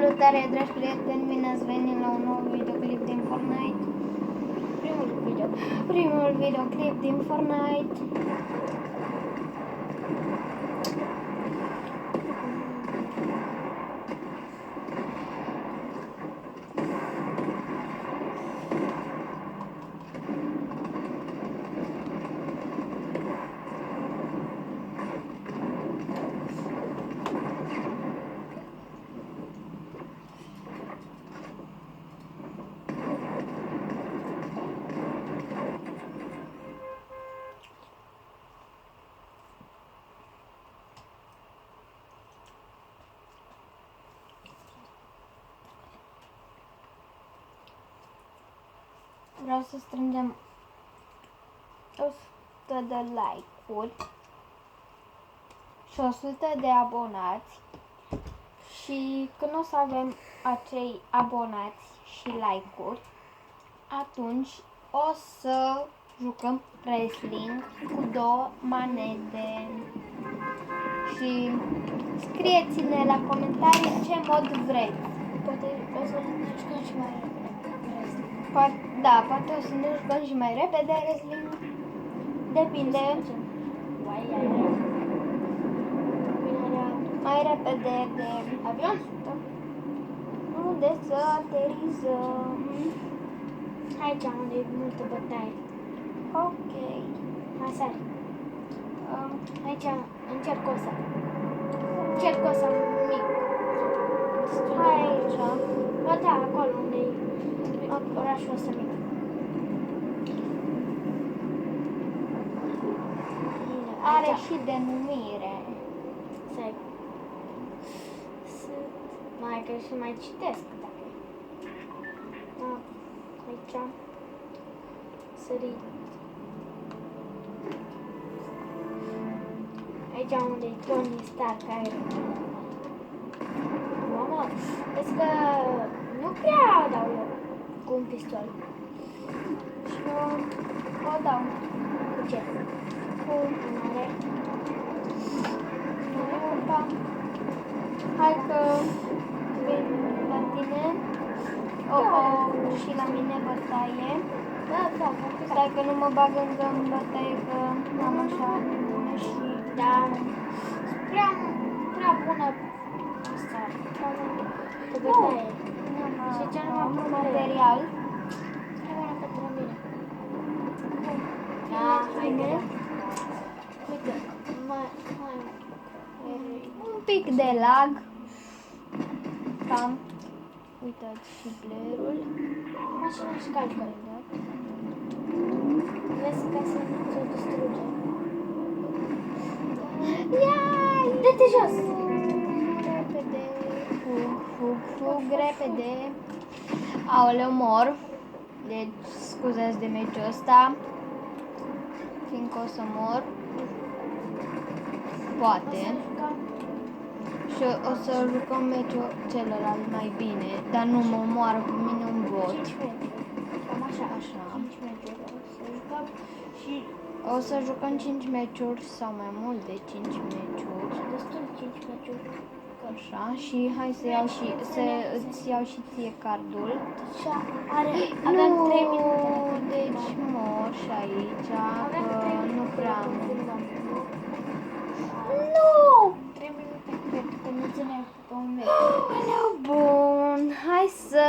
Salutare, dragi prieteni, bine ați venit la un nou videoclip din Fortnite. Primul videoclip din Fortnite. Vreau să strângem 100 de like-uri și 100 de abonați. Și când o să avem acei abonați și like-uri, atunci o să jucăm wrestling cu 2 manete. Și scrieți-ne la comentarii ce mod vreți. Poate o să ne jucăm și mai repede. Da, poate o să ne jucăm și mai repede wrestling. Depinde. Mai repede de Avion? unde să aterizăm. Aici unde e multă bătaie. Ok. Hai sari. Aici încerc ăsta. Încerc ăsta mic. Hai aici. Ba da, acolo unde e orașul ăsta mic. Are Aici. și denumire. Stai. Mai că și mai citesc dacă e. Aici. Sărit. Aici unde e Tony Stark care... Mamă, vezi că nu prea dau eu cu un pistol. Și o dau. Cu ce? Cu Mare. opa. Hai că vin la tine. Și la mine bătaie. Da. Stai că nu mă bag încă în bătaie, că am așa bună și... Da. Prea bună asta. Pe bătaie. Și ce nu am material. Prea bună pentru mine. Da, Haide. Uite, un pic de lag. Cam. Uitați și blurul. mașina și calcă. Vezi ca să nu se distruge. Iai! Dă-te jos! Repede. Fug repede. Aoleu, mor. Deci, scuzați de meciul ăsta. Fiindcă o să mor. Poate. Și o să jucăm meciul celălalt mai bine. Dar nu mă omoară pe mine un bot. 5 metri. Cam așa. 5 metri. O să jucăm și O să jucăm 5 meciuri sau mai mult de 5 meciuri. destul 5 metri. Așa, și hai să iau și îți iau și ție cardul. Și avem 3 minute. Deci mor și aici, Avem că 3 minute. nu prea am. Nu! 3 minute, cred că ne ține pe un metru. Bun, hai să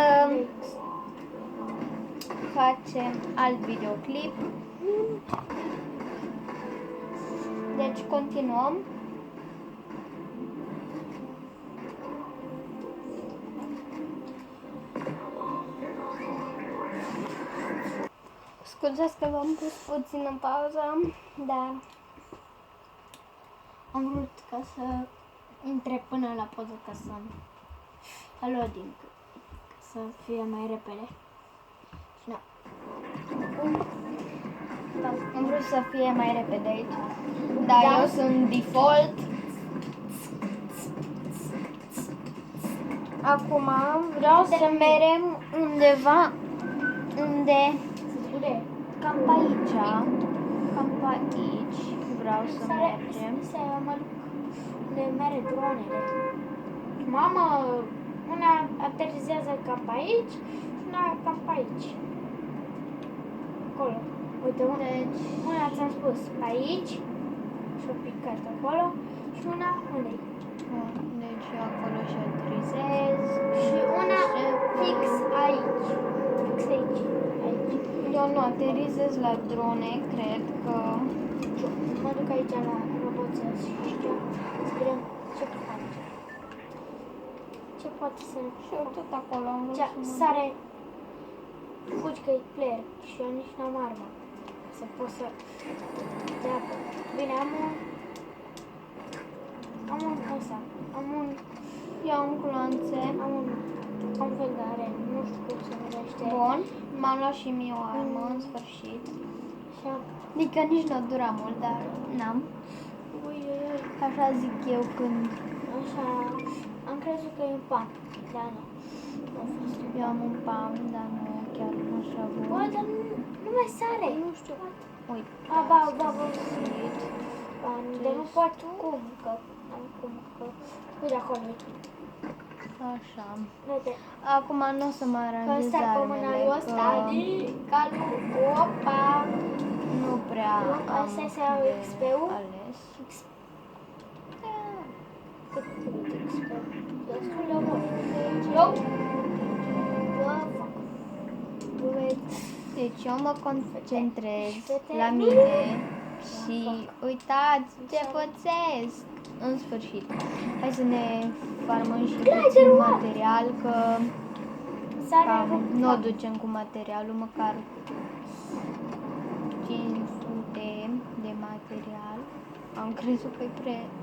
facem alt videoclip. Deci continuăm. Scuzați că v-am pus puțin în pauză, dar am vrut ca să intre până la poză, ca să loading, să fie mai repede. Și da. Am vrut să fie mai repede aici, dar eu sunt default. Acum vreau să mergem undeva unde cam pe aici. Cam pe aici vreau să mergem. Să mă duc unde merge dronele. Mamă, una cam pe aici și una cam pe aici. Acolo. Uite, Deci, una ți-am spus pe aici și o picat acolo și una unde bun, deci eu acolo și aterizez. și una Și fix aici. Fix aici. Aici. Eu nu aterizez la drone, cred că... Mă duc aici la roboțel și știu să vedem ce face. Ce poate să ne Și eu tot acolo am vrut Ce să mă sare fugi că e player și eu nici n-am armă. Să pot să treacă. Bine, am un ăsta. Eu am clanțe. Am un fel de aren. Nu știu cum se numește. Bun, m-am luat și mie o armă în sfârșit. Și am... Adică nici nu dura mult, dar n-am. Ui, ui, ui. Așa zic eu când Așa... Am crezut că e un pan. Dar nu. Nu a fost. eu am un pam, dar nu chiar așa Bă, bun. dar nu mai sare. Nu știu. Uite, A, ba. sfârșit. Dar nu pot cum, că... Am cum, că... Uite acolo, uite. Așa. Uite. Acum nu o să mă Că aranjez ăsta pe mâna armele, lui ăsta, că calul, opa. nu prea Opa, am asta se iau de XP-ul? ales. Cât XP? Destul de mult. Eu? Bă, fac. Deci eu mă concentrez Fete. la mine și uitați ce pățesc. În sfârșit. Hai să ne farmăm și puțin material, că Sare cam rupt. nu o ducem cu materialul, măcar 500 de material. Am crezut că e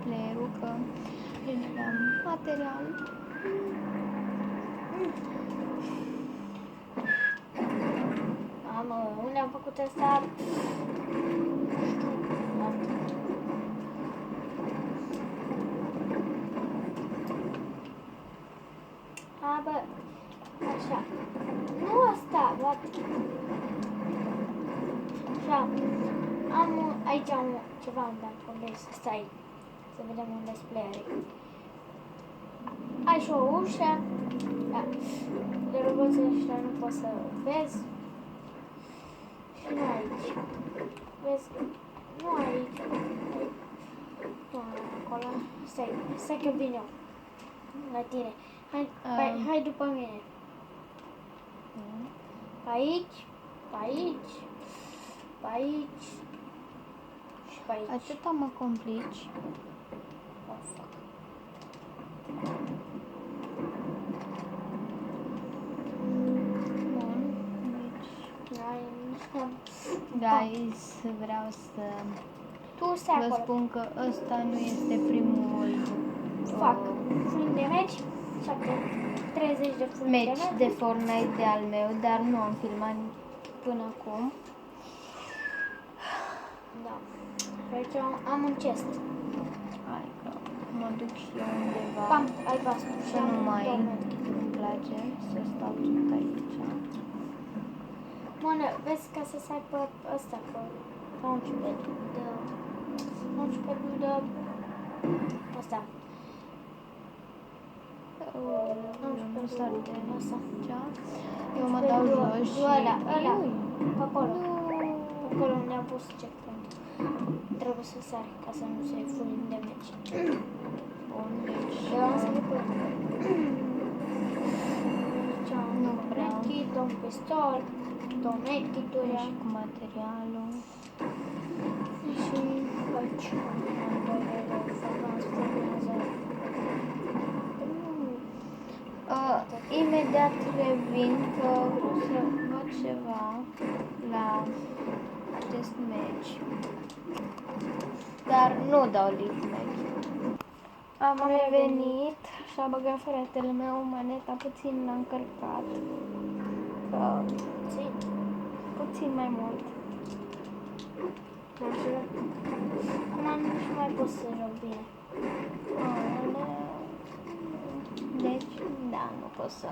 playerul, că am material. Mamă, unde am făcut asta? A, bă, așa. Nu asta, what? Așa. Aici am ceva unde am condens. Stai. Să vedem unde sunt playerii. Ai și o ușă. Da. De roboții ăștia nu poți să vezi. Și nu aici. Vezi? Nu aici. Nu acolo. Stai că vin eu. La tine. Hai după mine. Pe aici. Pe aici. Pe aici. Și pe aici. Atâta mă complici. Oh, fuck. Bun, deci, Ai, guys, vreau să tu stai vă acolo. spun că ăsta nu este primul Fac full damage. 30 de full match damage. de Fortnite de al meu, dar nu am filmat până acum. Da. Deci am un chest. Hai că mă duc și eu undeva. Pam, albastru. Să nu mai îmi place să stau tot aici. Mână, vezi ca să stai pe ăsta, pe launchpad. Launchpad-ul de ăsta. Nu sar de Ăsta. cea. Eu mă dau jos și... Ăla, Ui, pe acolo. nu. Acolo unde am pus checkpoint. Trebuie să sari ca să nu se full damage. Bun, deci... Eu am să duc Nu prea. medkit, un pistol, două medkituri Și cu materialul. și aici. Imediat revin că vreau să văd ceva la acest match. Dar nu dau lead match. Am revenit și am băgat fratele meu maneta puțin l-a încărcat. Puțin mai mult. Acum nu mai pot să joc bine. Deci, da, nu pot să.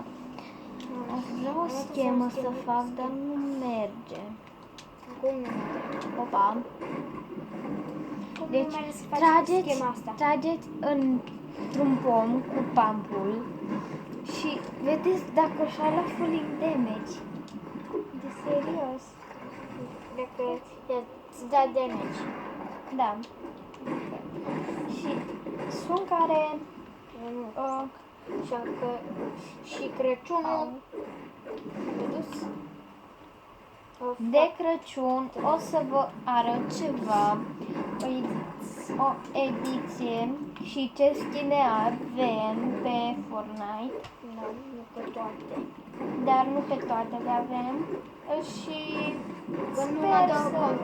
Aș vrea o schemă să fac, dar nu merge. Cum nu merge? Opa. Cum Deci, nu merge să faci schema asta? trageți într-un pom cu pampul și Vedeți dacă și-a luat falling damage. De serios. Dacă îți da damage. Da. Și sunt care... Așa că și Crăciunul dus. De Crăciun o să vă arăt ceva, o ediție și ce schine avem pe Fortnite, Nu pe toate. dar nu pe toate le avem și Că nu sper mă dau să cont.